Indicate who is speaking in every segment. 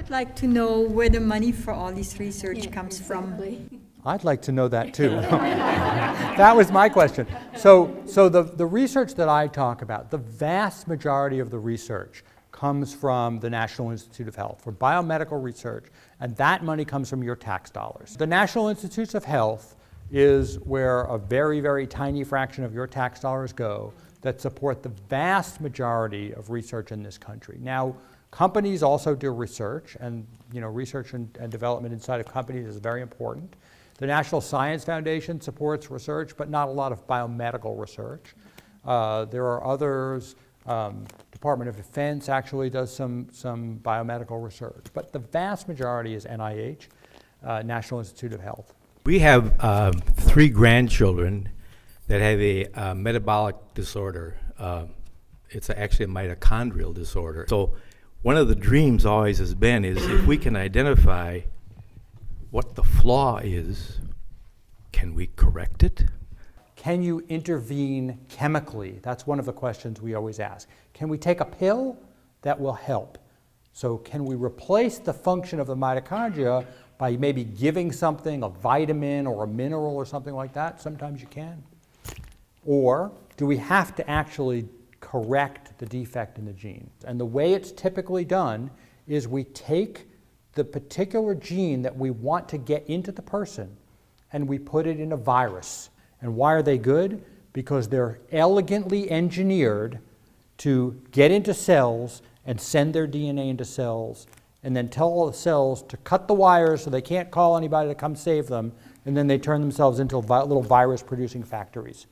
Speaker 1: would like to know where the money for all this research comes from.
Speaker 2: I'd like to know that too. That was my question. So the research that I talk about, the vast majority of the research comes from the National Institute of Health for biomedical research, and that money comes from your tax dollars. The National Institutes of Health is where a very, very tiny fraction of your tax dollars go that support the vast majority of research in this country. Now, companies also do research, and research and development inside of companies is very important. The National Science Foundation supports research, but not a lot of biomedical research. There are others. Department of Defense actually does some biomedical research, but the vast majority is NIH, National Institute of Health.
Speaker 3: We have 3 grandchildren that have a metabolic disorder. It's actually a mitochondrial disorder. So one of the dreams always has been is if we can identify what the flaw is, can we correct it?
Speaker 2: Can you intervene chemically? That's one of the questions we always ask. Can we take a pill that will help? So can we replace the function of the mitochondria by maybe giving something, a vitamin or a mineral or something like that? Sometimes you can. Or do we have to actually correct the defect in the gene? And the way it's typically done is we take the particular gene that we want to get into the person and we put it in a virus. And why are they good? Because they're elegantly engineered to get into cells and send their DNA into cells and then tell all the cells to cut the wires so they can't call anybody to come save them, and then they turn themselves into little virus-producing factories.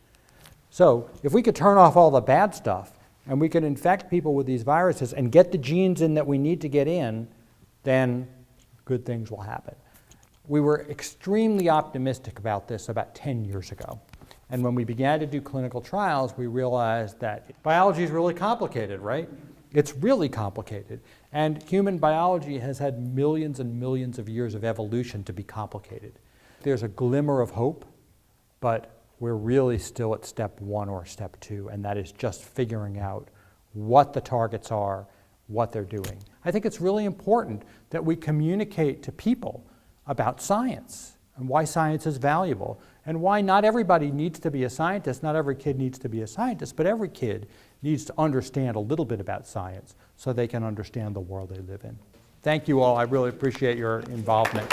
Speaker 2: So if we could turn off all the bad stuff and we could infect people with these viruses and get the genes in that we need to get in, then good things will happen. We were extremely optimistic about this about 10 years ago. And when we began to do clinical trials, we realized that biology is really complicated, right? It's really complicated. And human biology has had millions and millions of years of evolution to be complicated. There's a glimmer of hope, but we're really still at step 1 or step 2, and that is just figuring out what the targets are, what they're doing. I think it's really important that we communicate to people about science and why science is valuable and why not everybody needs to be a scientist, not every kid needs to be a scientist, but every kid needs to understand a little bit about science so they can understand the world they live in. Thank you all. I really appreciate your involvement.